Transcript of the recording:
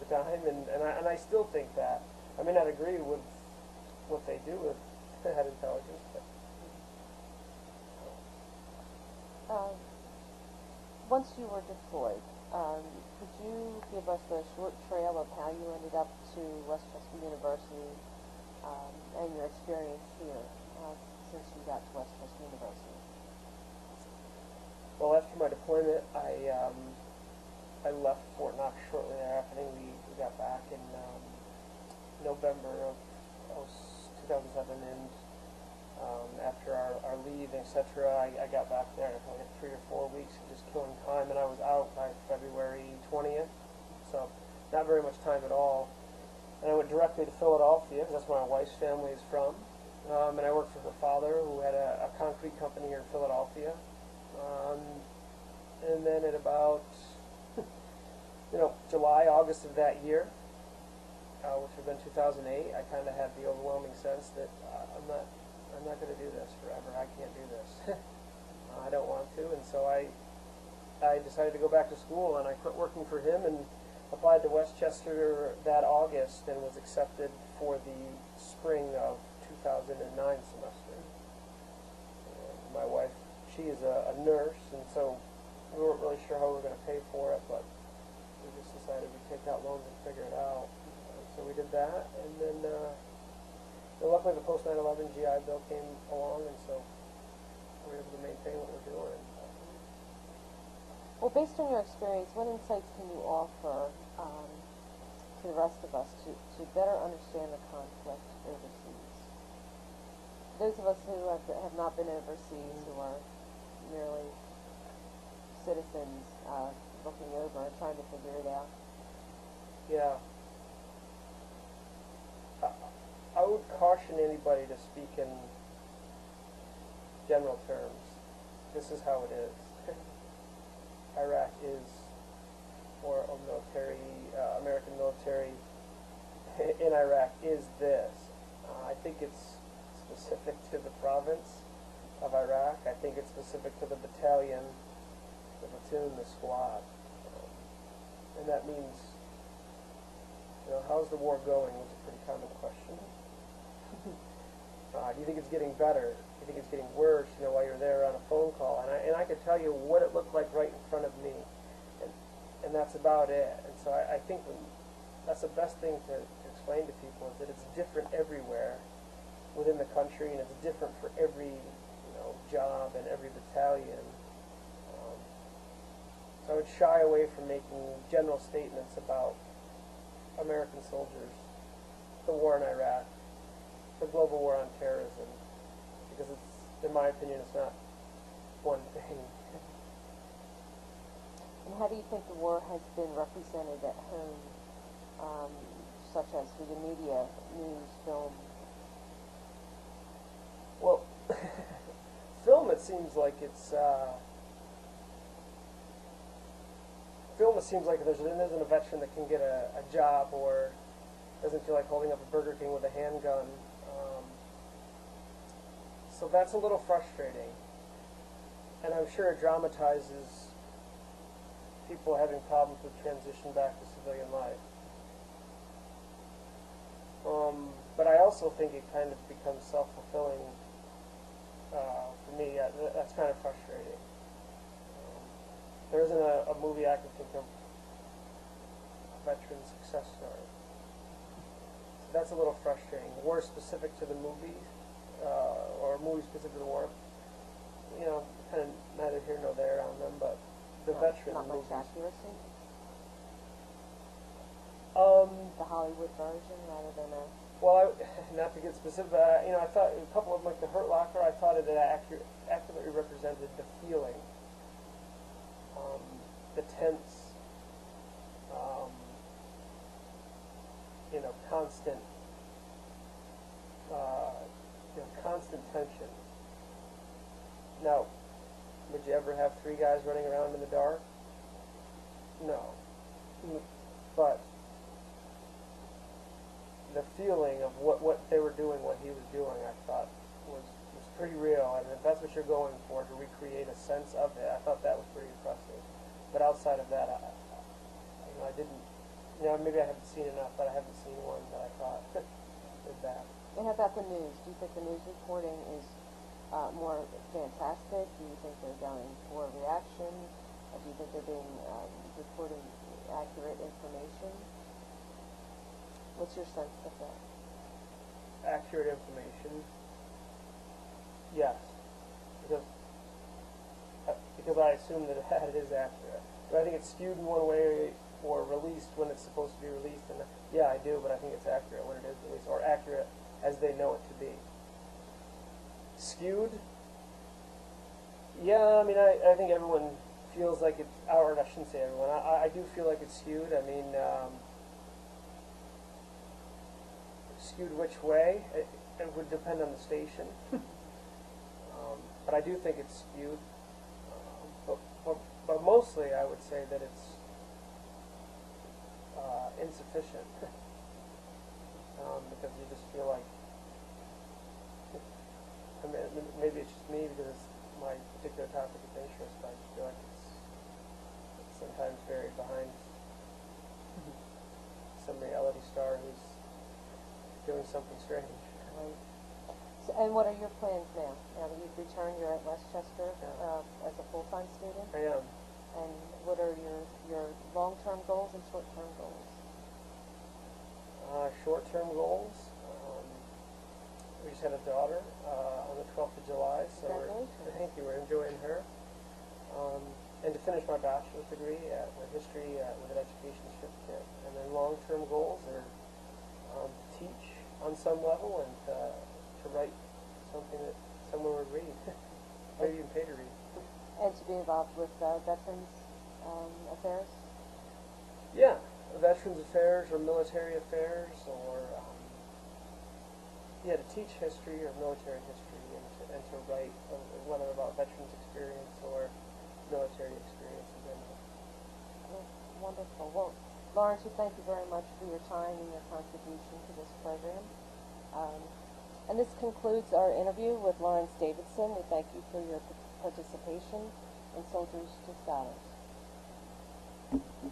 time, and I still think that. I may not agree with what they do with that intelligence, but once you were deployed, could you give us a short trail of how you ended up to Westchester University and your experience here since you got to Westchester University? well, after my deployment, I left Fort Knox shortly thereafter. I think we got back in November of 2007, and after our leave, etc., I got back there. I probably had 3 or 4 weeks of just killing time, and I was out by February 20th, so not very much time at all. And I went directly to Philadelphia, because that's where my wife's family is from, and I worked for her father, who had a concrete company here in Philadelphia. And then at about July, August of that year, which would have been 2008, I kind of had the overwhelming sense that I'm not going to do this forever. I can't do this. I don't want to, and so I decided to go back to school, and I quit working for him and applied to Westchester that August and was accepted for the spring of 2009 semester. My wife, she is a nurse, and so we weren't really sure how we were going to pay for it, but we just decided we'd take out loans and figure it out. So we did that, and then luckily the post 9/11 GI Bill came along, and so we were able to maintain what we're doing. Well, based on your experience, what insights can you offer to the rest of us to better understand the conflict overseas? Those of us who have not been overseas, who are merely citizens looking over and trying to figure it out. Yeah. I would caution anybody to speak in general terms. This is how it is. Iraq is, or American military in Iraq is this. I think it's specific to the province of Iraq. I think it's specific to the battalion, the platoon, the squad. And that means, how's the war going was a pretty common question. Do you think it's getting better? Do you think it's getting worse, while you're there on a phone call? And I could tell you what it looked like right in front of me. And that's about it. And so I think that's the best thing to explain to people, is that it's different everywhere within the country, and it's different for every job and every battalion. So I would shy away from making general statements about American soldiers, the war in Iraq, the global war on terrorism, because in my opinion, it's not one thing. And how do you think the war has been represented at home, such as through the media, news, film? Well, film, it seems like it's film. It seems like there isn't a veteran that can get a job or doesn't feel like holding up a Burger King with a handgun. So that's a little frustrating, and I'm sure it dramatizes people having problems with transition back to civilian life. But I also think it kind of becomes self-fulfilling for me. That's kind of frustrating. There isn't a movie I can think of, a veteran success story. So that's a little frustrating. War specific to the movie, or a movie specific to the war, kind of neither here nor there on them, but the veteran not much movies. accuracy? The Hollywood version rather than a... Well, not to get specific, I thought a couple of them, like The Hurt Locker, I thought it accurately represented the feeling, the tense, constant, constant tension. Now, would you ever have 3 guys running around in the dark? No. But the feeling of what they were doing, what he was doing, I thought was pretty real. And if that's what you're going for, to recreate a sense of it, I thought that was pretty impressive. But outside of that, I didn't. maybe I haven't seen enough, but I haven't seen one that I thought did that. And how about the news? Do you think the news reporting is more fantastic? Do you think they're going for reaction? Do you think they're being reporting accurate information? What's your sense of that? Accurate information, yes, because I assume that it is accurate. Do I think it's skewed in one way or released when it's supposed to be released? And yeah, I do, but I think it's accurate when it is released, or accurate as they know it to be. Skewed? Yeah, I mean, I think everyone feels like it's, or I shouldn't say everyone, I do feel like it's skewed. I mean, skewed which way? It would depend on the station. But I do think it's skewed. But mostly I would say that it's insufficient. Because you just feel like, I mean, maybe it's just me because it's my particular topic of interest, but I just feel like it's sometimes buried behind some reality star who's doing something strange. Right. So, and what are your plans now? Now that you've returned, you're at Westchester as a full-time student? I am. And what are your long-term goals and short-term goals? Short-term goals. We just had a daughter on the 12th of July, so thank you. We're enjoying her. And to finish my bachelor's degree with history with an education certificate. And then long-term goals are to teach on some level and to write something that someone would read, maybe even pay to read. And to be involved with Veterans Affairs? Yeah, Veterans Affairs or military affairs, or to teach history or military history, and to write whether about veterans experience or military experience in general. Oh, wonderful. Well, Lawrence, we thank you very much for your time and your contribution to this program. And this concludes our interview with Lawrence Davidson. We thank you for your participation in Soldiers to Scholars.